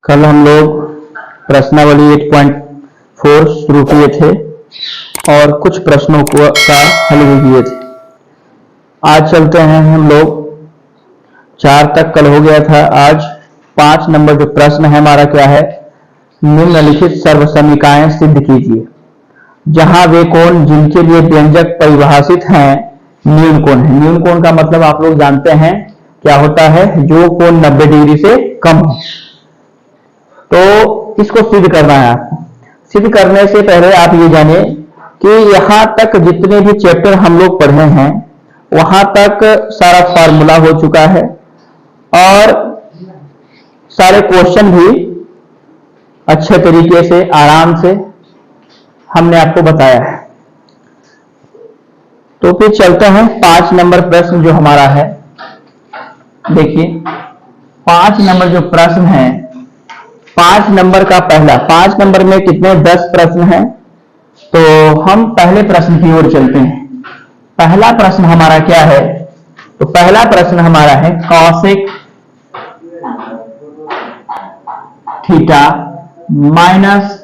कल हम लोग प्रश्नावली 8.4 शुरू किए थे और कुछ प्रश्नों का हल भी किए थे। आज चलते हैं हम लोग 4 तक, कल हो गया था। आज 5 नंबर जो प्रश्न है हमारा क्या है, निम्नलिखित सर्वसमीकाएं सिद्ध कीजिए जहां वे कोण जिनके लिए व्यंजक परिभाषित हैं न्यून कोण है। न्यून कोण का मतलब आप लोग जानते हैं क्या होता है, जो कोण 90 डिग्री से कम हो। तो इसको सिद्ध करना है आपको। सिद्ध करने से पहले आप ये जानिए कि यहां तक जितने भी चैप्टर हम लोग पढ़े हैं वहां तक सारा फार्मूला हो चुका है और सारे क्वेश्चन भी अच्छे तरीके से आराम से हमने आपको बताया है। तो फिर चलते हैं 5 नंबर प्रश्न जो हमारा है। देखिए 5 नंबर जो प्रश्न है, 5 नंबर का पहला, 5 नंबर में कितने 10 प्रश्न हैं, तो हम पहले प्रश्न की ओर चलते हैं। पहला प्रश्न हमारा क्या है, तो पहला प्रश्न हमारा है cosec theta minus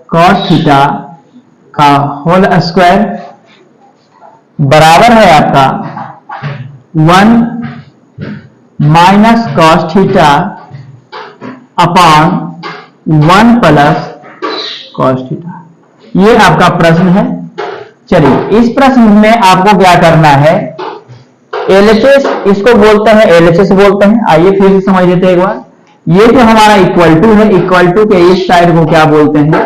cos theta का होल स्क्वायर बराबर है आपका 1 minus cos theta upon 1 plus cos theta. ये आपका प्रश्न है। चलिए इस प्रश्न में आपको क्या करना है, एलएचएस इसको बोलते हैं, एलएचएस बोलते हैं। आइए फिर से समझ लेते हैं एक बार। ये जो हमारा इक्वल टू है, इक्वल टू के इस साइड को क्या बोलते हैं,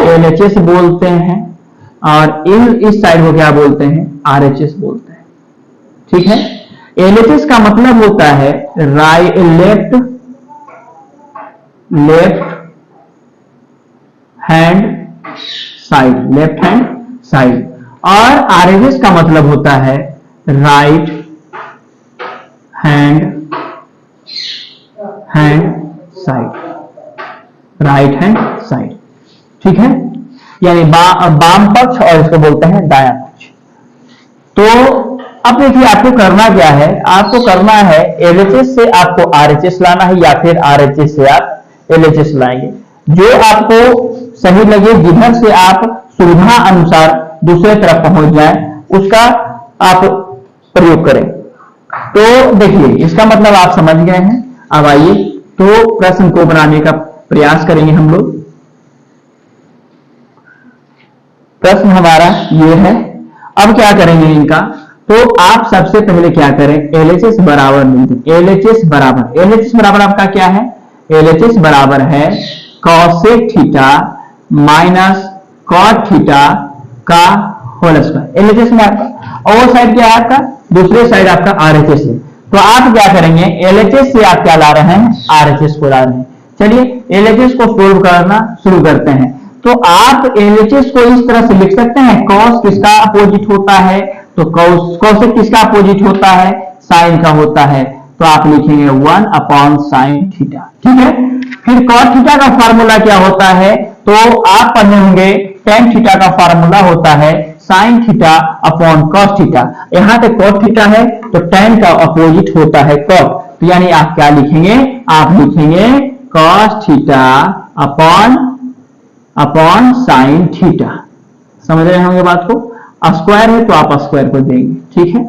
एलएचएस बोलते हैं, और इस साइड को क्या बोलते हैं, आरएचएस बोलते हैं। ठीक है। एलएचएस का मतलब होता है left hand side, left hand side, और आरएचएस का मतलब होता है right hand side, right hand side. ठीक है, यानी बाम पक्ष और इसको बोलते हैं दायां पक्ष। तो अब देखिए आपको करना क्या है, आपको करना है एलएचएस से आपको आरएचएस लाना है या फिर आरएचएस से आप एलएचएस लाएंगे, जो आपको सही लगे, जिधर से आप सुविधा अनुसार दूसरे तरफ पहुंच जाए उसका आप प्रयोग करें। तो देखिए इसका मतलब आप समझ गए हैं। अब आइए तो प्रश्न को बनाने का प्रयास करेंगे हम लोग। प्रश्न हमारा ये है। अब क्या करेंगे इनका, तो आप सबसे पहले क्या करें, एलएचएस बराबर मिलते, एलएचएस बराबर आपका क्या है, एलएचएस बराबर है cosec theta minus cot theta का होल स्क्वायर। एलएचएस में आपका, और साइड क्या है आपका, दूसरे साइड आपका आरएचएस है। तो आप क्या करेंगे, एलएचएस से आप क्या ला रहे हैं, आरएचएस को ला रहे हैं। चलिए एलएचएस को सोल्व करना शुरू करते हैं। तो आप एलएचएस को इस तरह से लिख सकते हैं, कॉस किसका अपोजिट होता है, तो कॉसेक किसका अपोजिट होता है, साइन का होता है। तो आप लिखेंगे 1 अपॉन साइन थीटा। ठीक है। फिर कॉट थीटा का फार्मूला क्या होता है, तो आप पढ़े होंगे टेन थीटा का फार्मूला होता है sine theta upon cos theta. यहां पे कॉट थीटा है तो टेन का अपोजिट होता है कॉट, तो यानी आप क्या लिखेंगे, आप लिखेंगे cos theta upon sine theta. समझ रहे होंगे बात को। स्क्वायर है तो आप स्क्वायर को देंगे। ठीक है।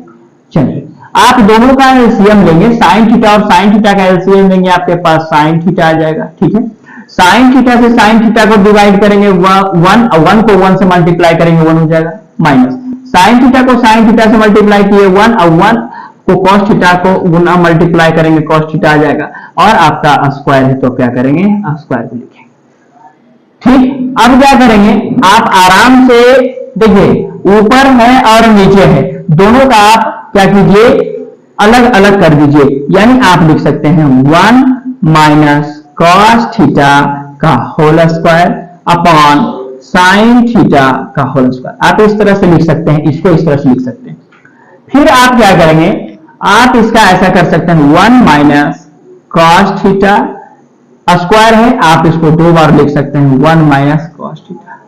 चलिए आप दोनों का एलसीएम लेंगे, साइन थीटा और साइन थीटा का एलसीएम लेंगे, आपके पास साइन थीटा आ जाएगा। ठीक है। साइन थीटा से साइन थीटा को डिवाइड करेंगे, 1 को 1 से मल्टीप्लाई करेंगे, 1 हो जाएगा, माइनस साइन थीटा को साइन थीटा से मल्टीप्लाई किए 1, और 1 को कॉस थीटा को गुना मल्टीप्लाई करेंगे, कॉस थीटा आ जाएगा, और आपका स्क्वायर है तो क्या करेंगे, स्क्वायर को लिखेंगे। ठीक। अब क्या करेंगे, आप आराम से देखिए ऊपर है और नीचे है, दोनों का आप क्या कीजिए, अलग अलग कर दीजिए। यानी आप लिख सकते हैं 1 माइनस कॉस थीटा का whole square upon sine theta का होल स्क्वायर। आप इस तरह से लिख सकते हैं, इसको इस तरह से लिख सकते हैं। फिर आप क्या करेंगे, आप इसका ऐसा कर सकते हैं 1 माइनस कॉस थीटा, स्क्वायर है, आप इसको 2 बार लिख सकते हैं 1 माइनस कॉस थीटा।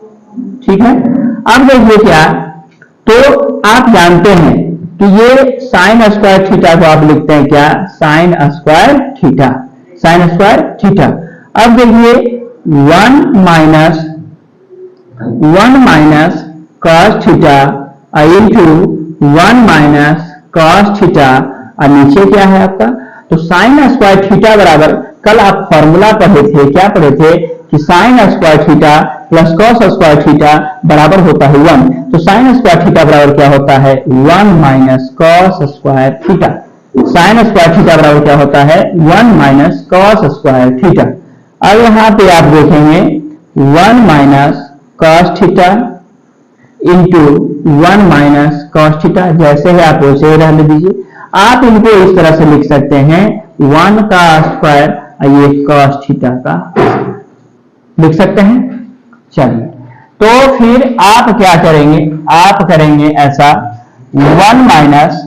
ठीक है। अब देखिए क्या, तो आप जानते हैं कि ये साइन स्क्वायर थीटा को आप लिखते हैं क्या, sine square theta, sine square theta. अब देखिए 1 minus cos theta into 1 minus cos theta और नीचे क्या है आपका, तो साइन स्क्वायर थीटा बराबर, कल आप फॉर्मूला पढ़े थे, क्या पढ़े थे कि sine square theta plus cos square theta बराबर होता है 1। तो साइन स्क्वायर थीटा बराबर क्या होता है 1 minus cos square theta. Sine square theta बराबर क्या होता है 1 माइनस कॉस स्क्वायर थीटा। अब यहां पे आप देखेंगे 1 minus cos theta into 1 minus cos theta, जैसे है आप वैसे ही रहने दीजिए। आप इनको इस तरह से लिख सकते हैं 1 का स्क्वायर और ये कॉस थीटा का लिख सकते हैं। चलिए, तो फिर आप क्या करेंगे, आप करेंगे ऐसा 1 माइनस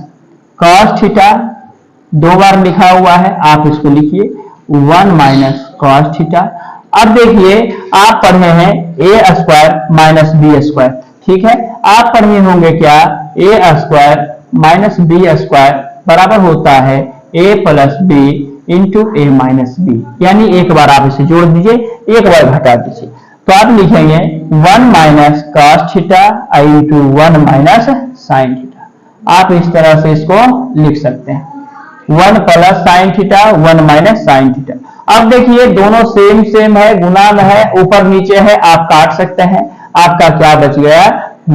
कॉस थीटा, 2 बार लिखा हुआ है, आप इसको लिखिए 1 माइनस कॉस थीटा। अब देखिए आप पढ़े हैं ए स्क्वायर माइनस बी स्क्वायर, ठीक है। आप पढ़े होंगे क्या, ए स्क्वायर माइनस बी स्क्वायर बराबर होता है ए प्लस बी इंटू ए माइनस बी, यानी एक बार आप इसे जोड़ दीजिए, एक बार घटा दीजिए। तो आप लिखेंगे 1 minus cos theta into 1 minus sine theta. आप इस तरह से इसको लिख सकते हैं 1 plus sine theta 1 minus sine theta. अब देखिए दोनों सेम है, गुणा में है, ऊपर नीचे है, आप काट सकते हैं। आपका क्या बच गया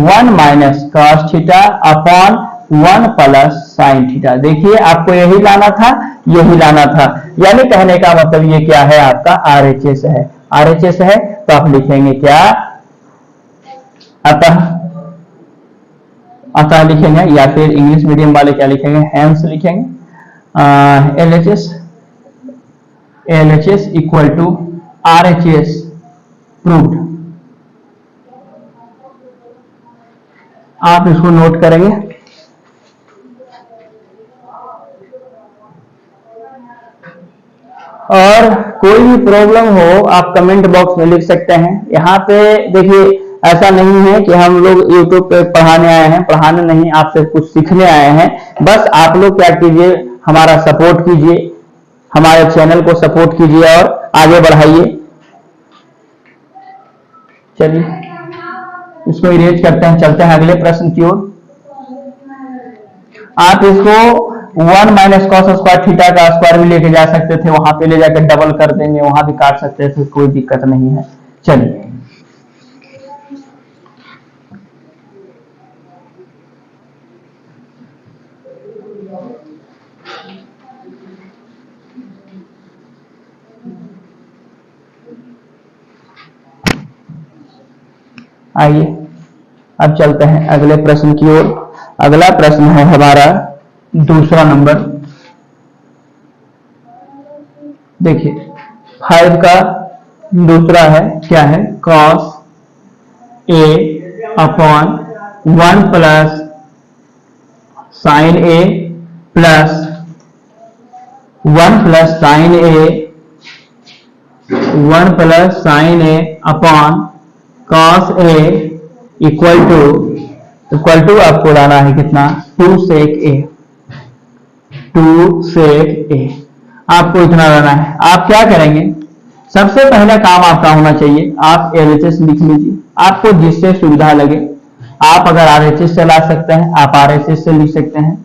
1 minus cos theta upon 1 plus sine theta. देखिए आपको यही लाना था, यही लाना था, यानी कहने का मतलब ये क्या है आपका आरएचएस है। आरएचएस है तो आप लिखेंगे क्या, अतः लिखेंगे, या फिर इंग्लिश मीडियम वाले क्या लिखेंगे, हैंस लिखेंगे। LHS equal to RHS proved. आप इसको नोट करेंगे। और कोई भी प्रॉब्लम हो आप कमेंट बॉक्स में लिख सकते हैं। यहाँ पे देखिए ऐसा नहीं है कि हम लोग YouTube पे पढ़ाने आए हैं, पढ़ाने नहीं, आपसे कुछ सीखने आए हैं। बस आप लोग क्या कीजिए, हमारा सपोर्ट कीजिए, हमारे चैनल को सपोर्ट कीजिए और आगे बढ़ाइए। चलिए इसको इरेज करते हैं, चलते हैं अगले प्रश्न की ओर। आप इसको 1 माइनस कॉस स्क्वायर थीटा का स्क्वायर भी लेके जा सकते थे, वहां पे ले जाकर डबल कर देंगे, वहां भी काट सकते थे, कोई दिक्कत नहीं है। चलिए आइए अब चलते हैं अगले प्रश्न की ओर। अगला प्रश्न है हमारा दूसरा नंबर। देखिए 5 का दूसरा है, क्या है, cos A upon 1 plus sine A plus 1 plus sine A 1 plus sine A upon cos A equal to आपको लाना है कितना 2 sec A, 2 sec A आपको इतना लाना है। आप क्या करेंगे, सबसे पहला काम आपका होना चाहिए, आप LHS लिख लीजिए, आपको जिससे सुविधा लगे। आप अगर RHS से ला सकते हैं आप RHS से लिख सकते हैं,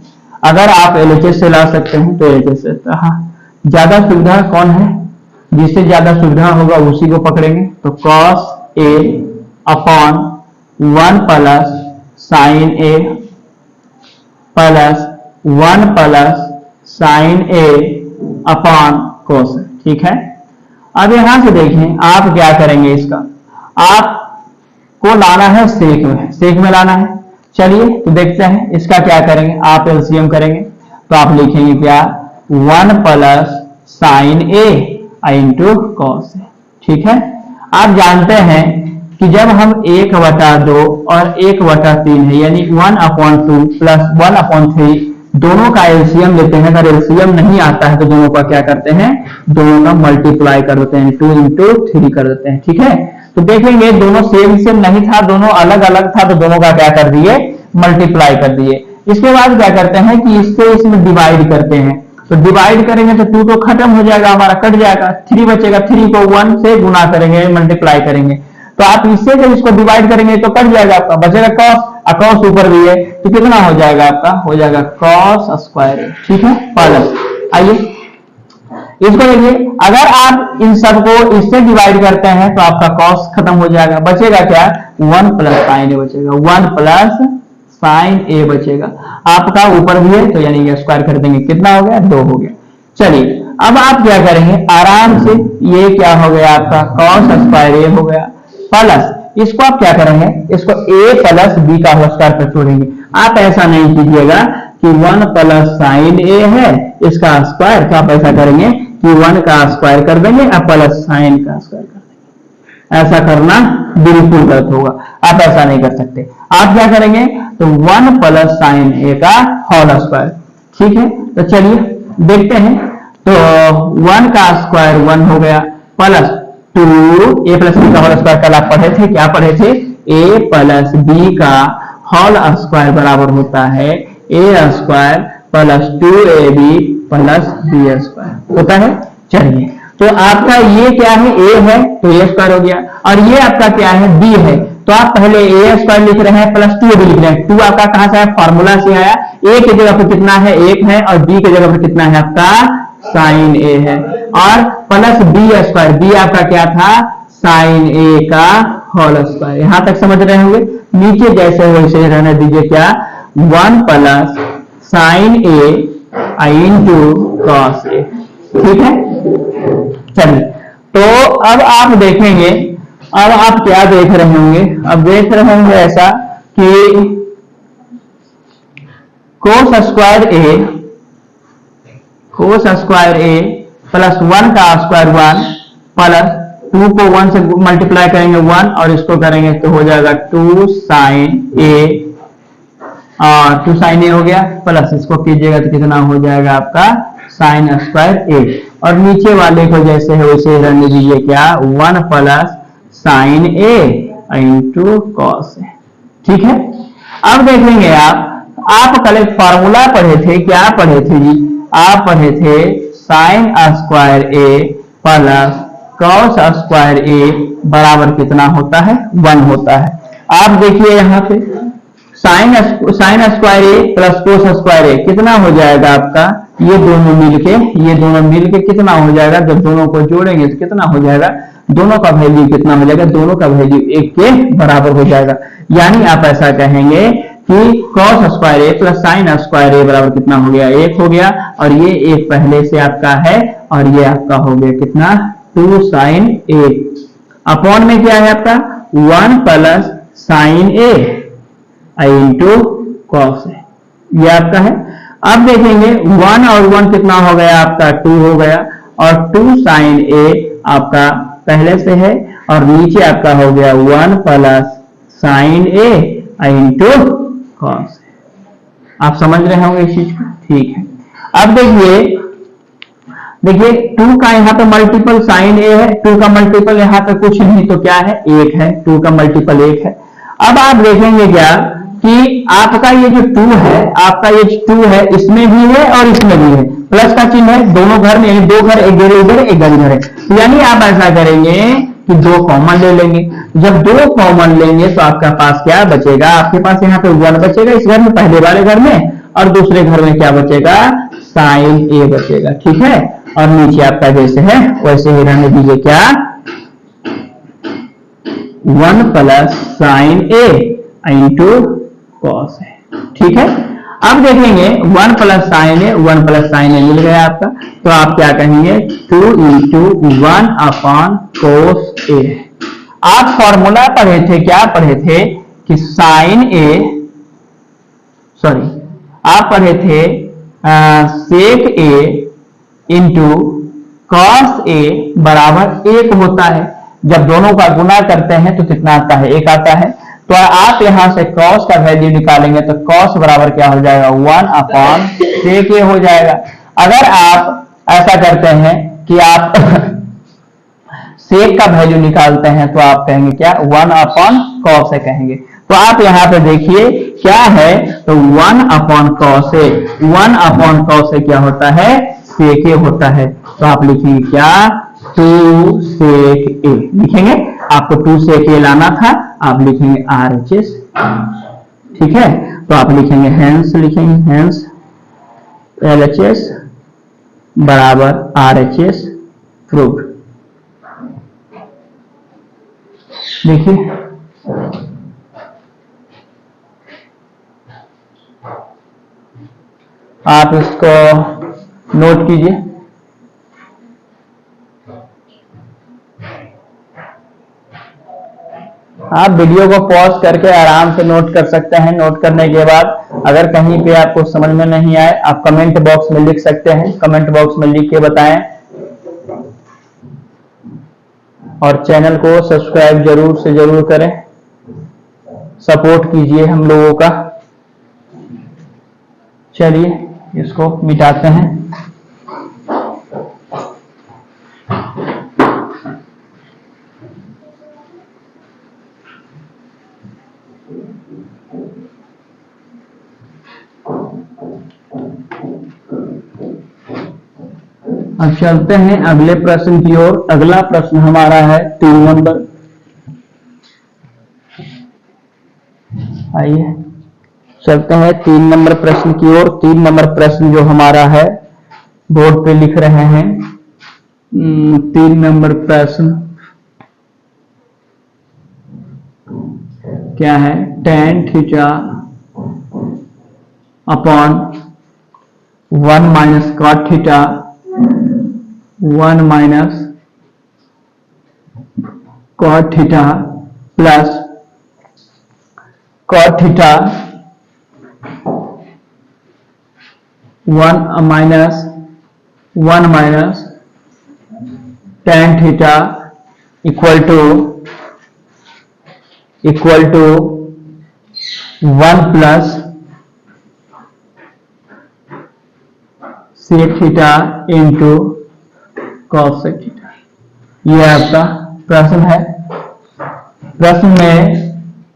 अगर आप LHS से ला सकते हैं तो LHS से। हाँ, ज्यादा सुविधा कौन है, जिससे ज्यादा सुविधा होगा उसी को पकड़ेंगे। तो cos A upon 1 plus sine A plus 1 plus sine A upon cos, ठीक है। अब यहां से देखें आप क्या करेंगे, इसका आपको लाना है सेक में, सेक में लाना है। चलिए तो देखते हैं इसका क्या करेंगे, आप एलसीएम करेंगे तो आप लिखेंगे क्या 1 plus sine A into cos, ठीक है। आप जानते हैं कि जब हम 1/2 और 1/3 है, यानी 1/2 प्लस 1/3 दोनों का एलसीएम लेते हैं। अगर एलसीएम नहीं आता है तो दोनों का क्या करते हैं, दोनों का मल्टीप्लाई कर देते हैं, 2 into 3 कर देते हैं, ठीक है। तो देखेंगे दोनों सेम नहीं था, दोनों अलग अलग था, तो दोनों का क्या कर दिए, मल्टीप्लाई कर दिए। इसके बाद क्या करते हैं कि इसको इसमें डिवाइड करते हैं, तो डिवाइड करेंगे तो 2 तो खत्म हो जाएगा, हमारा कट जाएगा, 3 बचेगा, 3 को 1 से गुना करेंगे, मल्टीप्लाई करेंगे, तो आप इससे जब इसको डिवाइड करेंगे तो कट जाएगा आपका, बचेगा cos, cos ऊपर भी है तो कितना हो जाएगा आपका, हो जाएगा cos स्क्वायर। ठीक है, प्लस, आइए इसको देखिए, अगर आप इन सबको इससे डिवाइड करते हैं तो आपका cos खत्म हो जाएगा, बचेगा क्या, 1 प्लस साइन ए बचेगा, 1 प्लस साइन ए बचेगा, आपका ऊपर भी है तो यानी कि स्क्वायर कर देंगे, कितना हो गया, 2 हो गया। चलिए अब आप क्या करेंगे आराम से, ये क्या हो गया आपका cos स्क्वायर ए हो गया, प्लस इसको आप क्या करेंगे, इसको a प्लस बी का होल स्क्वायर पर जोड़ेंगे। आप ऐसा नहीं कीजिएगा कि 1 प्लस साइन ए है इसका स्क्वायर, तो आप ऐसा करेंगे कि 1 का स्क्वायर कर देंगे और प्लस साइन का स्क्वायर कर देंगे, ऐसा करना बिल्कुल गलत होगा, आप ऐसा नहीं कर सकते। आप क्या करेंगे, तो 1 प्लस साइन ए का होल स्क्वायर। ठीक है, तो चलिए देखते हैं, तो 1 का स्क्वायर 1 हो गया, प्लस 2 a प्लस बी का होल स्क्वायर कल आप पढ़े थे, क्या पढ़े थे, a प्लस बी का होल स्क्वायर बराबर होता है a square plus 2ab plus B square होता है। चलिए तो आपका ये क्या है, a है तो a स्क्वायर हो गया, और ये आपका क्या है, b है, तो आप पहले a स्क्वायर लिख रहे हैं प्लस 2ab लिख रहे हैं। 2 आपका कहां से आया, फॉर्मूला से आया, a की जगह पर कितना है, 1 है, और b की जगह पर कितना है आपका साइन ए है, और प्लस बी स्क्वायर, बी आपका क्या था, साइन ए का होल स्क्वायर। यहां तक समझ रहे होंगे, नीचे जैसे वैसे रहने दीजिए, क्या 1 plus sine A into cos A. ठीक है, चलिए तो अब आप देखेंगे, अब आप क्या देख रहे होंगे, अब देख रहे होंगे ऐसा कि कोस स्क्वायर ए प्लस 1 का स्क्वायर 1 प्लस 2 को 1 से मल्टीप्लाई करेंगे 1 और इसको करेंगे तो हो जाएगा 2 साइन ए, और 2 साइन ए हो गया, प्लस इसको कीजिएगा तो कितना हो जाएगा आपका साइन स्क्वायर ए, और नीचे वाले को जैसे है वैसे रहने दीजिए, क्या 1 plus sine A into cos A. ठीक है, अब देखेंगे आप कल एक फॉर्मूला पढ़े थे, क्या पढ़े थे जी, आप पढ़े थे साइन स्क्वायर ए प्लस कॉस स्क्वायर ए बराबर कितना होता है, 1 होता है। आप देखिए यहाँ पे साइन स्क्वायर ए प्लस कोस स्क्वायर ए कितना हो जाएगा आपका, ये दोनों मिलके कितना हो जाएगा, जब दोनों को जोड़ेंगे तो कितना हो जाएगा, दोनों का वैल्यू कितना हो जाएगा, दोनों का वैल्यू 1 के बराबर हो जाएगा। यानी आप ऐसा कहेंगे कि cos स्क्वायर ए प्लस साइन स्क्वायर ए बराबर कितना हो गया, 1 हो गया, और ये 1 पहले से आपका है, और ये आपका हो गया कितना, 2 साइन ए, अपॉन में क्या है आपका 1 plus sine A into cos A, ये आपका है। अब देखेंगे 1 और 1 कितना हो गया आपका, 2 हो गया, और 2 साइन ए आपका पहले से है, और नीचे आपका हो गया 1 प्लस साइन ए इंटू कॉस। आप समझ रहे होंगे इस चीज को, ठीक है। अब देखिए 2 का यहाँ पे मल्टीपल साइन ए है, 2 का मल्टीपल यहाँ पे कुछ नहीं तो क्या है, 1 है, 2 का मल्टीपल 1 है। अब आप देखेंगे क्या कि आपका ये जो 2 है, आपका ये 2 है, इसमें भी है और इसमें भी है, प्लस का चिन्ह है, दोनों घर में, 2 घर, एक घर इधर एक घर इधर है, यानी आप ऐसा करेंगे कि 2 कॉमन ले लेंगे। जब 2 कॉमन लेंगे तो आपका पास क्या बचेगा, आपके पास यहाँ पे 1 बचेगा इस घर में, पहले वाले घर में, और दूसरे घर में क्या बचेगा, साइन ए बचेगा। ठीक है, और नीचे आपका जैसे है वैसे ही रहने दीजिए, क्या 1 प्लस साइन ए इंटू कॉस है। ठीक है, अब देखेंगे 1 प्लस साइन ए, 1 प्लस साइन ए मिल गया आपका, तो आप क्या कहेंगे 2 इंटू 1 अपॉन कोस ए। आप फॉर्मूला पढ़े थे, क्या पढ़े थे कि साइन ए, सॉरी आप पढ़े थे सेक ए इंटू कॉस ए बराबर 1 होता है। जब दोनों का गुना करते हैं तो कितना आता है, 1 आता है। तो आप यहां से cos का वैल्यू निकालेंगे तो cos बराबर क्या हो जाएगा, 1 अपॉन सेक ए हो जाएगा। अगर आप ऐसा करते हैं कि आप सेक का वैल्यू निकालते हैं तो आप कहेंगे क्या, 1 अपॉन cos ए कहेंगे। तो आप यहाँ पे देखिए क्या है, तो 1 अपॉन cos ए, 1 अपॉन cos ए क्या होता है, सेक ए होता है, तो आप लिखेंगे क्या, 2 सेक ए लिखेंगे। आपको 2 सेक ए लाना था, आप लिखेंगे RHS, ठीक है। तो आप लिखेंगे हेंस, लिखेंगे हेंस LHS बराबर RHS प्रूव्ड। देखिए आप इसको नोट कीजिए। आप वीडियो को पॉज करके आराम से नोट कर सकते हैं। नोट करने के बाद अगर कहीं पे आपको समझ में नहीं आए, आप कमेंट बॉक्स में लिख सकते हैं, कमेंट बॉक्स में लिख के बताएं। और चैनल को सब्सक्राइब जरूर से जरूर करें, सपोर्ट कीजिए हम लोगों का। चलिए इसको मिटाते हैं। अब चलते हैं अगले प्रश्न की ओर। अगला प्रश्न हमारा है 3 नंबर। आइए चलते हैं 3 नंबर प्रश्न की ओर। 3 नंबर प्रश्न जो हमारा है बोर्ड पे लिख रहे हैं। 3 नंबर प्रश्न क्या है, tan theta upon 1 minus cot theta 1 minus cot theta plus cot theta 1 minus tan theta equal to 1 plus sec theta into cos sec theta. यह आपका प्रश्न है। प्रश्न में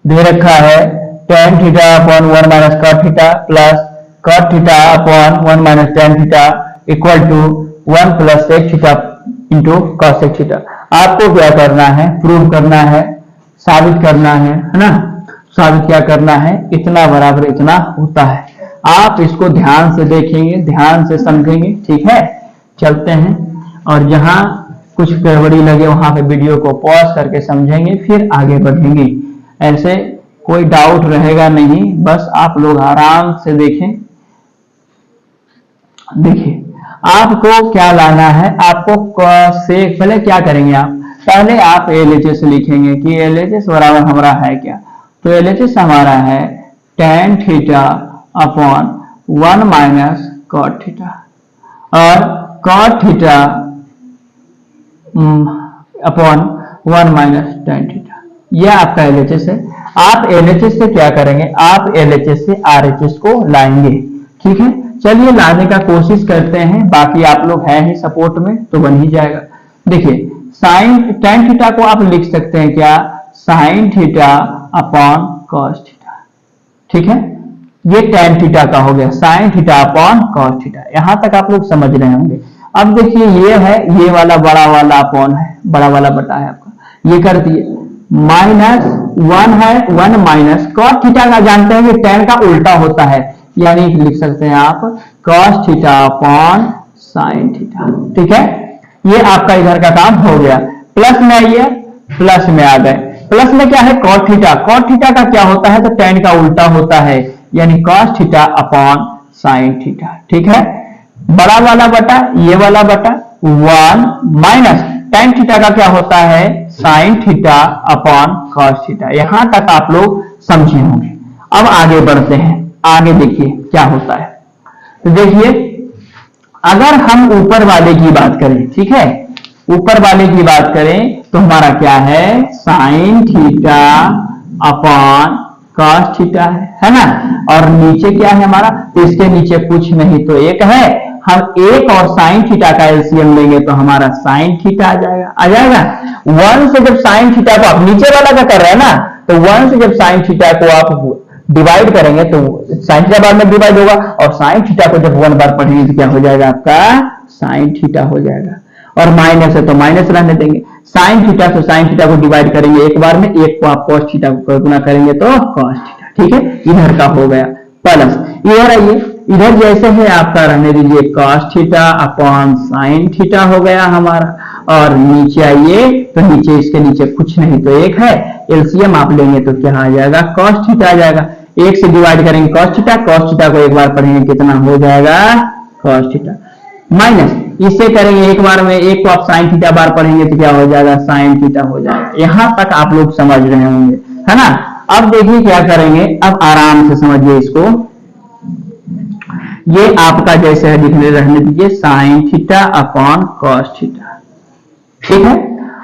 दे रखा है tan theta upon 1 minus cot theta plus cot theta upon 1 minus tan theta equal to 1 plus sec theta into cos sec theta. आपको क्या करना है, प्रूव करना है, साबित करना है ना। साबित क्या करना है, इतना बराबर इतना होता है। आप इसको ध्यान से देखेंगे, ध्यान से समझेंगे, ठीक है। चलते हैं और जहां कुछ गड़बड़ी लगे वहां पे वीडियो को पॉज करके समझेंगे, फिर आगे बढ़ेंगे। ऐसे कोई डाउट रहेगा नहीं, बस आप लोग आराम से देखें। देखिए आपको क्या लाना है, आपको से पहले क्या करेंगे आप, पहले आप LHS लिखेंगे कि LHS बराबर हमारा है क्या। तो LHS हमारा है tan theta upon 1 minus cot theta और cot theta upon 1 minus tan theta. यह आपका LHS है। आप LHS से क्या करेंगे, आप LHS से RHS को लाएंगे, ठीक है। चलिए लाने का कोशिश करते हैं, बाकी आप लोग हैं ही सपोर्ट में तो बन ही जाएगा। देखिए tan थीटा को आप लिख सकते हैं क्या, sin theta upon cos theta, ठीक है। ये tan थीटा का हो गया, sin theta upon cos theta. यहां तक आप लोग समझ रहे होंगे। अब देखिए ये है, ये वाला बड़ा वाला अपॉन है, बड़ा वाला बटा है आपका, ये कर दिए। माइनस 1 है, 1 माइनस cos थीटा का जानते हैं कि tan का उल्टा होता है, यानी लिख सकते हैं आप cos theta upon sin theta, ठीक है। ये आपका इधर का काम हो गया। प्लस में आइए, प्लस में आ गए। प्लस में क्या है, cot थीटा। cot थीटा का क्या होता है, तो tan का उल्टा होता है, यानी cos theta upon sin theta, ठीक है। बड़ा वाला बटा ये वाला बटा 1 माइनस tan थीटा का क्या होता है, sin theta upon cos theta. यहां तक आप लोग समझे होंगे। अब आगे बढ़ते हैं, आगे देखिए क्या होता है। तो देखिए अगर हम ऊपर वाले की बात करें, ठीक है, ऊपर वाले की बात करें तो हमारा क्या है, sin theta upon cos theta है ना। और नीचे क्या है हमारा, इसके नीचे कुछ नहीं तो एक है। हम एक और sin थीटा का एलसीएम लेंगे तो हमारा sin थीटा आ जाएगा। 1 से जब sin थीटा को आप नीचे वाला का कर रहे हैं ना, तो 1 से जब sin थीटा को आप डिवाइड करेंगे तो sin थीटा बाद में डिवाइड होगा, और sin थीटा को जब 1 बार पढ़ेंगे तो क्या हो जाएगा आपका साइन थीटा हो जाएगा, और माइनस है तो माइनस रहने देंगे। साइन थीटा से साइन थीटा को डिवाइड करेंगे एक बार में, एक को आप कॉस थीटा को गुना करेंगे तो कॉस थीटा, ठीक है। इधर का हो गया प्लस, इधर आइए, इधर जैसे है आपका रहने दीजिए cos theta upon sine theta हो गया हमारा, और नीचे आइए तो नीचे इसके नीचे कुछ नहीं तो एक है, एलसीएम आप लेंगे तो क्या आ जाएगा, कॉस थीटा आ जाएगा। एक से डिवाइड करेंगे कॉस थीटा को एक बार पढ़ेंगे कितना हो जाएगा कॉस थीटा, माइनस इससे करेंगे एक बार में, एक को आप साइन थीटा बार पढ़ेंगे तो क्या हो जाएगा साइन थीटा हो जाएगा। यहां तक आप लोग समझ रहे होंगे, है ना। अब देखिए क्या करेंगे, अब आराम से समझिए इसको। ये आपका जैसे है लिखने रहने दीजिए sine theta upon cos theta, ठीक है।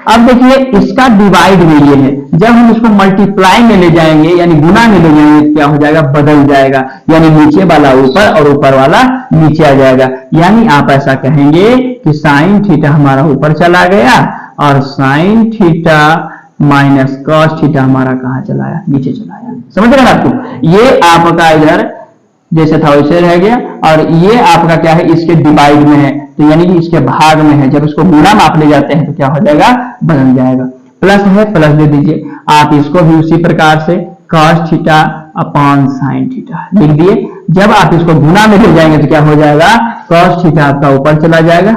अब देखिए इसका डिवाइड में ये है, जब हम इसको मल्टीप्लाई में ले जाएंगे यानी गुना में ले जाएंगे तो क्या हो जाएगा, बदल जाएगा, यानी नीचे वाला ऊपर और ऊपर वाला नीचे आ जाएगा। यानी आप ऐसा कहेंगे कि साइन थीटा हमारा ऊपर चला गया और sign theta minus cos theta हमारा कहाँ चला गया, नीचे चला गया। समझ रहे हैं आपको, ये आपका इधर जैसे था वैसे रह गया, और ये आपका क्या है इसके डिवाइड में है, तो यानी कि इसके भाग में है, जब इसको गुणा में आप ले जाते हैं तो क्या हो जाएगा, बदल जाएगा। प्लस है प्लस दे दीजिए, आप इसको भी उसी प्रकार से cos theta upon sine theta लिख दिए। जब आप इसको गुणा में ले जाएंगे तो क्या हो जाएगा, cos थीटा आपका ऊपर चला जाएगा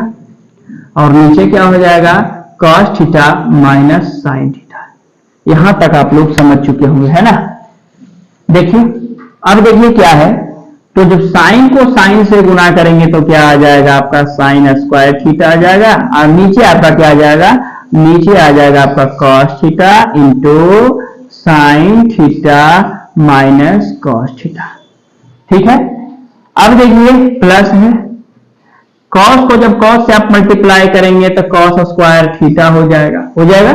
और नीचे क्या हो जाएगा cos theta minus sine theta. यहां तक आप लोग समझ चुके होंगे, है ना। देखिए अब देखिए क्या है, तो जब साइन को साइन से गुना करेंगे तो क्या आ जाएगा आपका साइन स्क्वायर थीटा आ जाएगा, और नीचे आपका क्या आ जाएगा, नीचे आ जाएगा आपका cos theta into sine theta minus cos theta, ठीक है। अब देखिए प्लस है, कॉस को जब कॉस से आप मल्टीप्लाई करेंगे तो कॉस स्क्वायर थीटा हो जाएगा,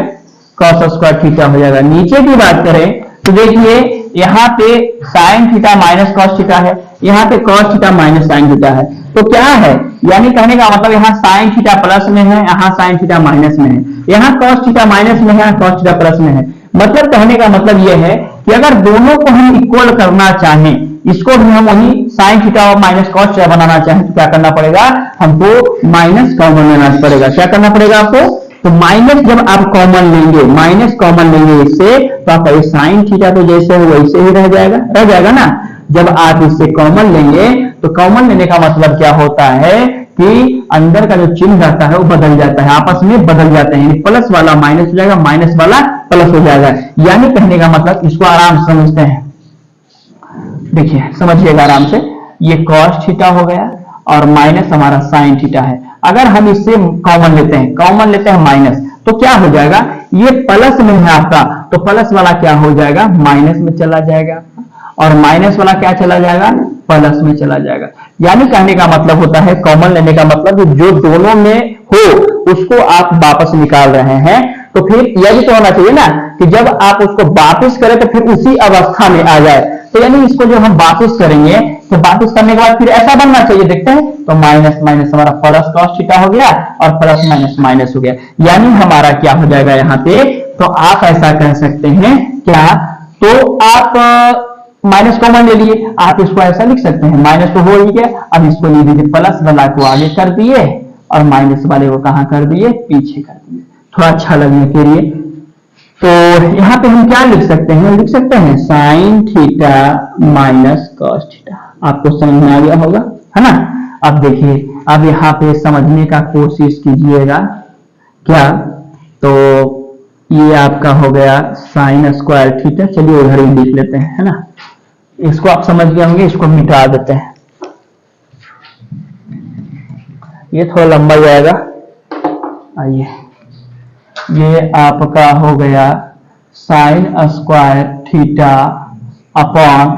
कॉस स्क्वायर थीटा हो जाएगा। नीचे की बात करें तो देखिए यहाँ पे sign theta minus cos theta है, यहाँ पे cos theta minus sine theta है, तो क्या है, यानी कहने का मतलब यहाँ साइन थीटा प्लस में है, यहाँ साइन थीटा माइनस में है, यहाँ कॉस थीटा माइनस में है, यहाँ कॉस थीटा प्लस में है। मतलब कहने का मतलब यह है कि अगर दोनों को हम इक्वल करना चाहें, इसको भी हम वही साइन थीटा और माइनस कॉस थीटा बनाना चाहें तो क्या करना पड़ेगा, हमको माइनस कॉमन लेना पड़ेगा। क्या करना पड़ेगा आपको, तो माइनस जब आप कॉमन लेंगे, माइनस कॉमन लेंगे इससे, तो आपका साइन थीटा तो जैसे है वैसे ही रह जाएगा ना। जब आप इससे कॉमन लेंगे तो कॉमन लेने का मतलब क्या होता है कि अंदर का जो चिन्ह रहता है वो बदल जाता है, आपस में बदल जाते हैं, प्लस वाला माइनस हो जाएगा, माइनस वाला प्लस हो जाएगा। यानी कहने का मतलब, इसको आराम से समझते हैं, देखिए समझिएगा आराम से, ये कॉस थीटा हो गया और माइनस हमारा साइन थीटा है। अगर हम इससे कॉमन लेते हैं माइनस, तो क्या हो जाएगा, ये प्लस में है आपका, तो प्लस वाला क्या हो जाएगा, माइनस में चला जाएगा, और माइनस वाला क्या चला जाएगा, प्लस में चला जाएगा। यानी कहने का मतलब होता है, कॉमन लेने का मतलब जो दोनों में हो उसको आप वापस निकाल रहे हैं, तो फिर यह भी तो होना चाहिए ना कि जब आप उसको वापस करें तो फिर उसी अवस्था में आ जाए। तो यानी इसको जो हम वापस करेंगे तो वापस करने के बाद फिर ऐसा बनना चाहिए, देखते हैं, तो माइनस माइनस हमारा प्लस कॉस थीटा हो गया और प्लस माइनस माइनस हो गया। यानी हमारा क्या हो जाएगा यहाँ पे, तो आप ऐसा कह सकते हैं क्या, तो आप माइनस कॉमन ले लिए, आप इसको ऐसा लिख सकते हैं, माइनस तो हो ही गया, अब इसको ले लीजिए, प्लस वाला को आगे कर दिए और माइनस वाले को कहां कर दिए, पीछे कर दिए, थोड़ा अच्छा लगने के लिए। तो यहाँ पे हम क्या लिख सकते हैं, sign theta minus cos theta. आपको समझ में आ गया होगा, है ना। अब देखिए, अब यहाँ पे समझने का कोशिश कीजिएगा क्या, तो ये आपका हो गया साइन स्क्वायर थीटा। चलिए उधर ही लिख लेते हैं, है ना। इसको आप समझ गए होंगे, इसको मिटा देते हैं, ये थोड़ा लंबा जाएगा। आइए, ये आपका हो गया sine square theta upon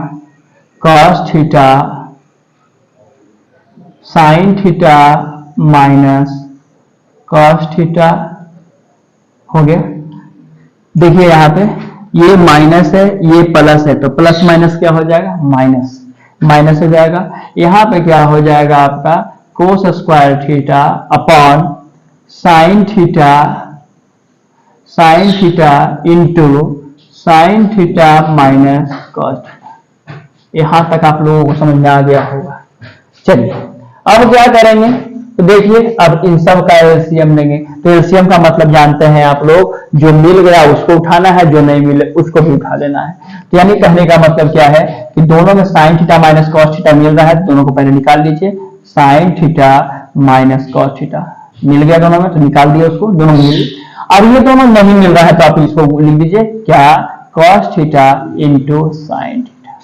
cos theta sine theta minus cos theta हो गया। देखिए यहाँ पे ये माइनस है, ये प्लस है, तो प्लस माइनस क्या हो जाएगा, माइनस माइनस हो जाएगा। यहाँ पे क्या हो जाएगा आपका cos square theta upon sine theta into sine theta minus cos theta. यहां तक आप लोगों को समझ में आ गया होगा। चलिए अब क्या करेंगे, तो देखिए अब इन सब का एलसीएम लेंगे, तो एलसीएम का मतलब जानते हैं आप लोग, जो मिल गया उसको उठाना है, जो नहीं मिले उसको भी उठा लेना है। तो यानी कहने का मतलब क्या है कि दोनों में sine theta minus cos theta मिल रहा है, तो दोनों को पहले निकाल लीजिए। Sine theta minus cos theta मिल गया दोनों में, तो निकाल दिया उसको, दोनों मिल। अब ये दोनों नहीं मिल रहा है तो आप इसको लिख दीजिए क्या, cos theta into sine theta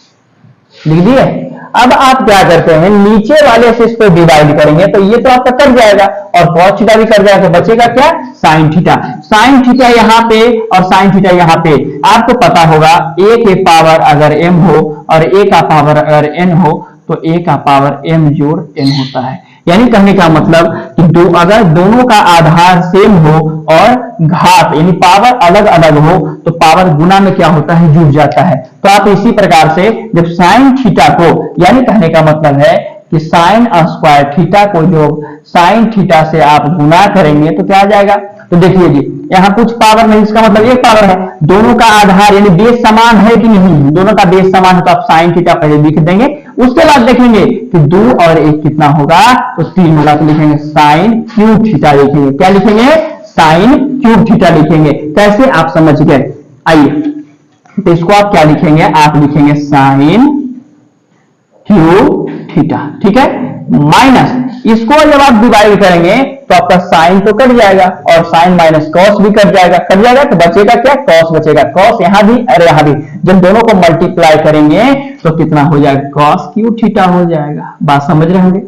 लिख दिए। अब आप क्या करते हैं, नीचे वाले से इसको डिवाइड करेंगे तो ये तो आपका कट जाएगा और कॉस थीटा भी कट जाएगा, तो बचेगा क्या, साइन थीटा। साइन थीटा यहाँ पे और साइन थीटा यहाँ पे। आपको पता होगा a के पावर अगर m हो और a का पावर अगर n हो तो a का पावर m जोड़ n होता है। यानी कहने का मतलब कि अगर दोनों का आधार सेम हो और घात यानी पावर अलग अलग हो तो पावर गुना में क्या होता है, जुड़ जाता है। तो आप इसी प्रकार से जब साइन थीटा को, यानी कहने का मतलब है कि साइन स्क्वायर थीटा को जो साइन थीटा से आप गुना करेंगे तो क्या आ जाएगा। तो देखिए जी यहाँ कुछ पावर नहीं, इसका मतलब एक पावर है, दोनों का आधार यानी बेस समान है कि नहीं, दोनों का बेस समान है तो आप साइन थीटा पहले लिख देंगे, उसके बाद देखेंगे कि 2 और 1 कितना होगा, तो 3 होगा, तो लिखेंगे साइन क्यूब थीटा लिखेंगे। क्या लिखेंगे, साइन क्यूब थीटा लिखेंगे। कैसे आप समझ गए, आइए तो इसको आप क्या लिखेंगे, आप लिखेंगे साइन क्यूब थीटा, ठीक है, माइनस इसको जब आप डिवाइड करेंगे तो आपका साइन तो कट जाएगा और साइन माइनस कॉस भी कट जाएगा, तो बचेगा क्या, कॉस बचेगा। कॉस यहाँ भी और यहाँ भी, जब दोनों को मल्टीप्लाई करेंगे तो कितना हो जाएगा, कॉस क्यूब थीटा हो जाएगा। बात समझ रहे होंगे।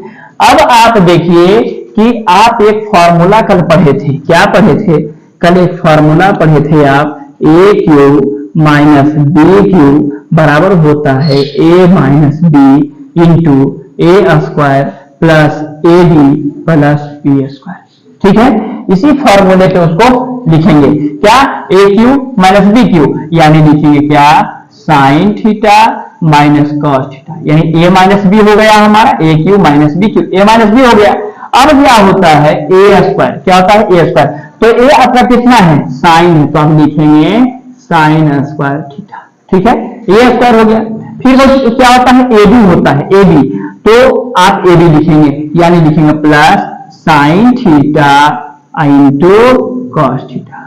अब आप देखिए कि आप एक फॉर्मूला कल पढ़े थे, क्या पढ़े थे, कल एक फॉर्मूला पढ़े थे आप, A cube minus B cube बराबर होता है A minus B into A square plus A B plus B square, ठीक है। इसी फॉर्मूले पे उसको लिखेंगे क्या, A cube minus B cube, यानी लिखेंगे क्या, sine theta minus cos theta, यानी ए माइनस बी हो गया हमारा, A cube minus B cube, A minus B हो गया। अब क्या होता है, ए स्क्वायर, क्या होता है, ए स्क्वायर, तो ए आपका कितना है, साइन है, तो हम लिखेंगे साइन स्क्वायर थीटा, ठीक है, ए स्क्वायर हो गया। फिर वो क्या होता है, ए बी होता है, ए बी, तो आप ए बी लिखेंगे, यानी लिखेंगे plus sine theta into cos theta,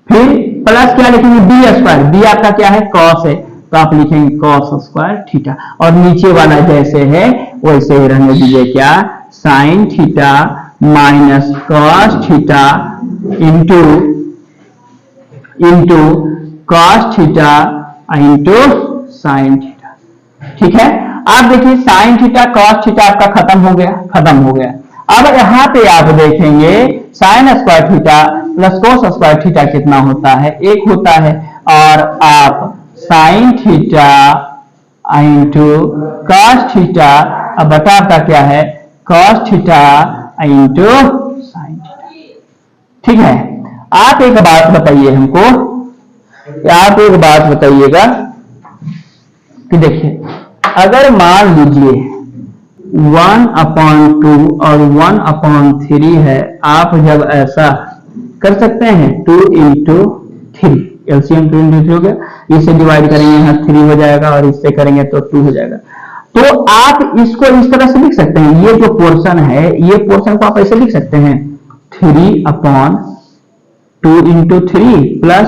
फिर प्लस क्या लिखेंगे, बी स्क्वायर, बी आपका क्या है, कॉस है, तो आप लिखेंगे कॉस स्क्वायर थीटा, और नीचे वाला जैसे है वैसे ही रहने दीजिए, क्या, sine theta minus cos theta into cos theta into sine theta, ठीक है। आप देखिए साइन थीटा कॉस थीटा आपका खत्म हो गया। अब यहाँ पे आप देखेंगे sine square theta plus cos square theta कितना होता है, 1 होता है, और आप sine theta into cos theta, अब बटा आपका क्या है, cos theta into sine theta, ठीक है। आप एक बात बताइए हमको, आप एक बात बताइएगा कि देखिए अगर मान लीजिए 1/2 और 1/3 है, आप जब ऐसा कर सकते हैं 2 into 3, एलसीएम 2 into 3 हो गया, इसे डिवाइड करेंगे यहाँ 3 हो जाएगा और इससे करेंगे तो 2 हो जाएगा। तो आप इसको इस तरह से लिख सकते हैं, ये जो पोर्शन है ये पोर्शन को आप ऐसे लिख सकते हैं 3/2 into 3 प्लस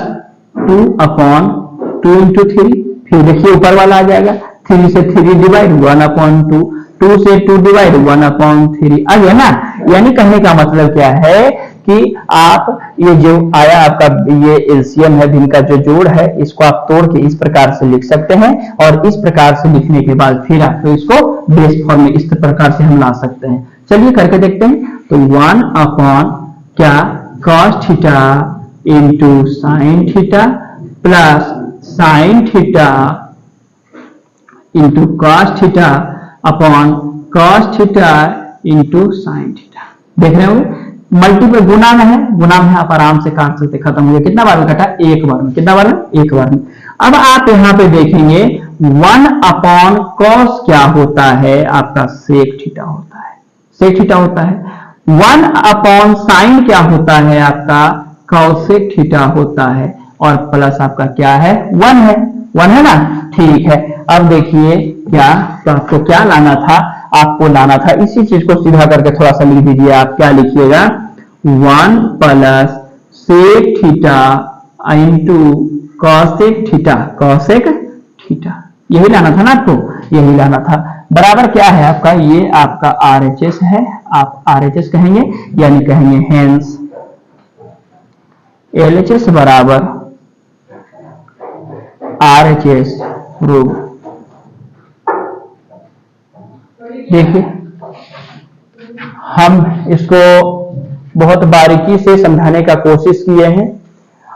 2/2 into 3, फिर देखिए ऊपर वाला आ जाएगा 3 से 3 डिवाइड 1/2, 2 से 2 डिवाइड 1/3 आ गया ना। यानी कहने का मतलब क्या है कि आप ये जो आया आपका ये एलसीएम है, इनका जो जोड़ है इसको आप तोड़ के इस प्रकार से लिख सकते हैं, और इस प्रकार से लिखने के बाद फिर आप तो इसको बेस फॉर्म में इस प्रकार से हम ला सकते हैं। चलिए करके देखते हैं। तो 1 क्या, cos theta into sine theta plus sine theta into cos theta upon cos theta into sine theta. देख रहे होंगे मल्टीपल गुना में है, आप आराम से काट सकते, खत्म हो गया। कितना बार में कटा, एक बार में। कितना बार में, एक बार में। अब आप यहाँ पे देखेंगे 1/cos क्या होता है आपका, सेक थीटा होता है, सेक थीटा होता है। 1/sin क्या होता है आपका, कॉसेक थीटा होता है, और प्लस आपका क्या है, 1 है, 1 है ना, ठीक है। अब देखिए क्या, तो आपको क्या लाना था, आपको लाना था। इसी चीज को सीधा करके थोड़ा सा लिख दीजिए। आप क्या लिखिएगा, 1 plus sec theta into cosec theta, cosec theta, यही लाना था ना आपको, यही लाना था। बराबर क्या है आपका, ये आपका RHS है, आप RHS कहेंगे, यानी कहेंगे हेंस LHS बराबर RHS रूट। देखिए हम इसको बहुत बारीकी से समझाने का कोशिश किए हैं,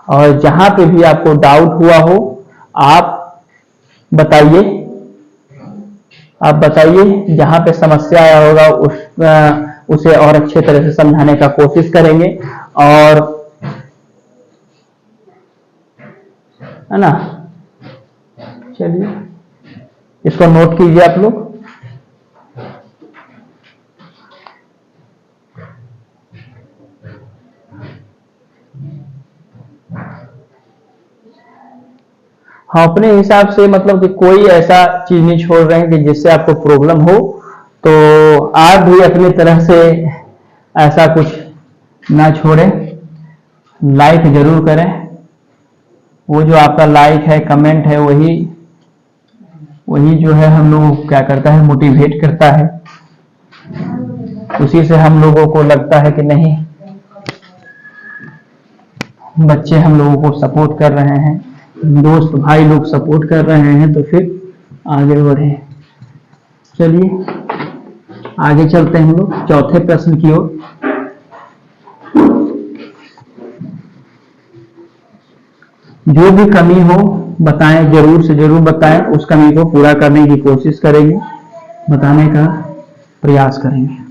और जहां पे भी आपको डाउट हुआ हो आप बताइए, जहां पे समस्या आया होगा उसे और अच्छे तरह से समझाने का कोशिश करेंगे। और है ना, चलिए इसको नोट कीजिए आप लोग। हाँ, अपने हिसाब से मतलब कि कोई ऐसा चीज नहीं छोड़ रहे हैं कि जिससे आपको प्रॉब्लम हो, तो आप भी अपनी तरह से ऐसा कुछ ना छोड़ें। लाइक जरूर करें, वो जो आपका लाइक है, कमेंट है, वही जो है हम लोग क्या करता है, मोटिवेट करता है। उसी से हम लोगों को लगता है कि नहीं, बच्चे हम लोगों को सपोर्ट कर रहे हैं, दोस्त भाई लोग सपोर्ट कर रहे हैं, तो फिर आगे बढ़े। चलिए आगे चलते हैं हम लोग चौथे प्रश्न की ओर। जो भी कमी हो बताएं, जरूर से जरूर बताएं, उस कमी को पूरा करने की कोशिश करेंगे, बताने का प्रयास करेंगे।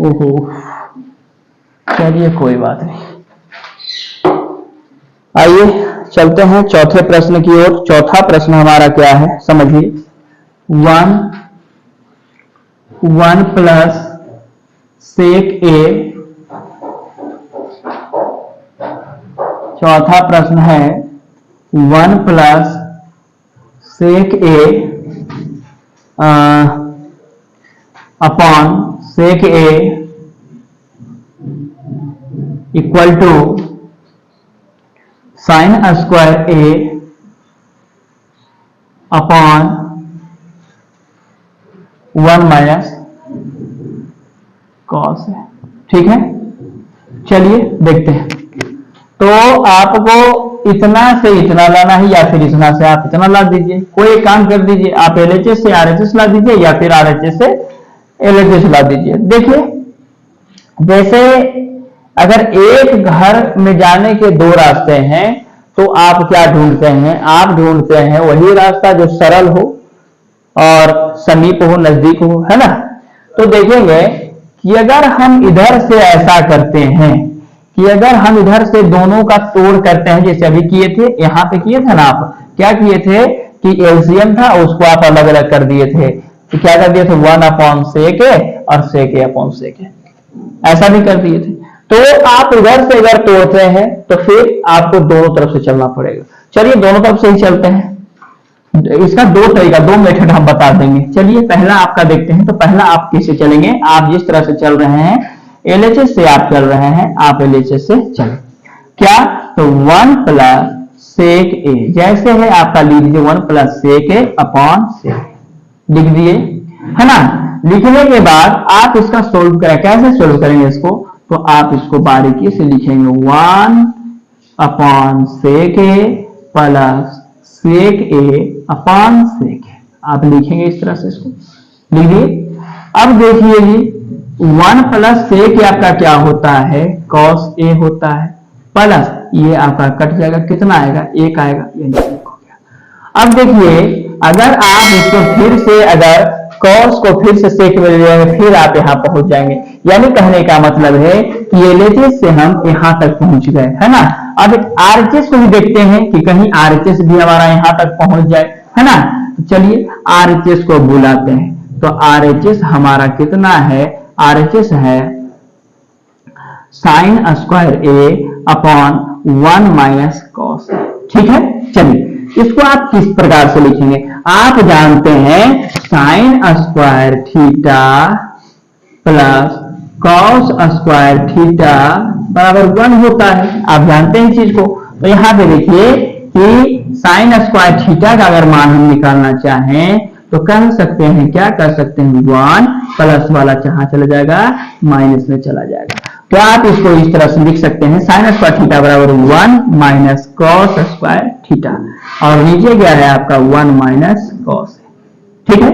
ओहो, चलिए कोई बात नहीं। आइए चलते हैं चौथे प्रश्न की ओर। चौथा प्रश्न हमारा क्या है, समझिए। 1 प्लस सेक ए, चौथा प्रश्न है 1 plus sec A upon sec A equal to sine square A upon 1 minus cos है। ठीक है, चलिए देखते हैं। तो आपको इतना से इतना लाना है, या फिर इतना से आप इतना ला दीजिए। कोई एक काम कर दीजिए, आप LHS से RHS ला दीजिए, या फिर RHS से LHS ला दीजिए। देखिए, जैसे अगर एक घर में जाने के 2 रास्ते हैं, तो आप क्या ढूंढते हैं, आप ढूंढते हैं वही रास्ता जो सरल हो और समीप हो, नजदीक हो, है ना। तो देखेंगे कि अगर हम इधर से ऐसा करते हैं कि अगर हम इधर से दोनों का तोड़ करते हैं, जैसे अभी किए थे, यहां पे किए थे ना, आप क्या किए थे कि LCM था, उसको आप अलग अलग कर दिए थे। तो क्या कर दिए थे, 1 अपॉन सेक ए और सेक ए अपॉन सेक ए, ऐसा भी कर दिए थे। तो आप इधर से अगर तोड़ते हैं तो फिर आपको दोनों तरफ से चलना पड़ेगा। चलिए दोनों तरफ से ही चलते हैं। इसका 2 तरीका, 2 मेथड हम बता देंगे। चलिए पहला आपका देखते हैं। तो पहला आप कैसे चलेंगे, आप जिस तरह से चल रहे हैं LHS से आप चल रहे हैं, आप LHS से चलें। क्या, तो 1 प्लस सेक ए, जैसे है आपका लिख लीजिए 1 प्लस सेक ए अपॉन सेक लिख दिए, है ना। लिखने के बाद आप इसका सोल्व करें। कैसे सोल्व करेंगे इसको, तो आप इसको बारीकी से लिखेंगे 1 upon sec A plus sec A upon sec ए, आप लिखेंगे इस तरह से, इसको लिखिए। अब देखिए जी, 1 प्लस सेक ए आपका क्या होता है, कॉस ए होता है, प्लस ये आपका कट जाएगा, कितना आएगा, 1 आएगा, ये 1 हो गया। अब देखिए, अगर आप इसको फिर से, अगर कॉस को फिर से सेक में ले जाएंगे, फिर आप यहाँ पहुंच जाएंगे। यानी कहने का मतलब है कि LHS से हम यहाँ तक पहुंच गए, है ना। अब RHS को भी देखते हैं कि कहीं RHS भी हमारा यहाँ तक पहुंच जाए, है ना। तो चलिए RHS को बुलाते हैं। तो RHS हमारा कितना है, RHS है sign square A upon 1 minus cos. ठीक है, चलिए इसको आप किस प्रकार से लिखेंगे? आप जानते हैं sine square theta plus cos square theta बराबर 1 होता है, आप जानते हैं इस चीज को। तो यहां पे देखिए कि साइन स्क्वायर थीटा का अगर मान हम निकालना चाहें तो कह सकते हैं, क्या कर सकते हैं, 1 प्लस वाला जहां चला जाएगा माइनस में चला जाएगा। तो आप इसको इस तरह से लिख सकते हैं, साइन स्क्वायर थीटा बराबर 1 माइनस कॉस स्क्वायर थीटा, और नीचे क्या है आपका 1 माइनस कॉस। ठीक है,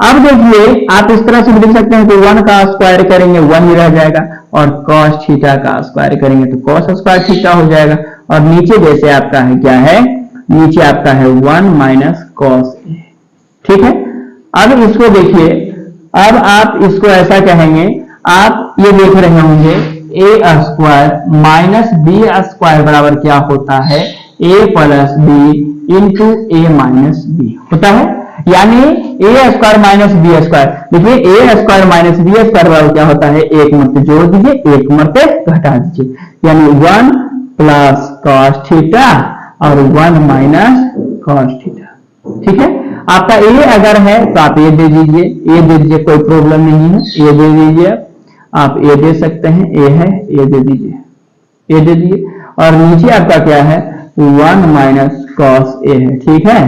अब देखिए आप इस तरह से भी लिख सकते हैं कि 1 का स्क्वायर करेंगे 1 ही रह जाएगा, और cos थीटा का स्क्वायर करेंगे तो cos स्क्वायर थीटा हो जाएगा, और नीचे जैसे आपका है क्या है, नीचे आपका है 1 माइनस कॉस ए। ठीक है, अब इसको देखिए, अब आप इसको ऐसा कहेंगे, आप ये देख रहे होंगे ए स्क्वायर माइनस बी स्क्वायर बराबर क्या होता है, ए प्लस बी इंटू ए माइनस बी होता है, यानी ए स्क्वायर माइनस बी स्क्वायर। देखिए ए स्क्वायर माइनस बी स्क्वायर बराबर क्या होता है, एक मरते जोड़ दीजिए, एक मरते घटा दीजिए, यानी 1 प्लस कॉस थीटा और 1 माइनस कॉस थीटा। ठीक है, आपका ए अगर है तो आप ए दे दीजिए, ए दे दीजिए, कोई प्रॉब्लम नहीं है, ए दे दीजिए, आप ए दे सकते हैं, ए है ए दे दीजिए, ए दे दीजिए, और नीचे आपका क्या है 1 माइनस कॉस ए है। ठीक है,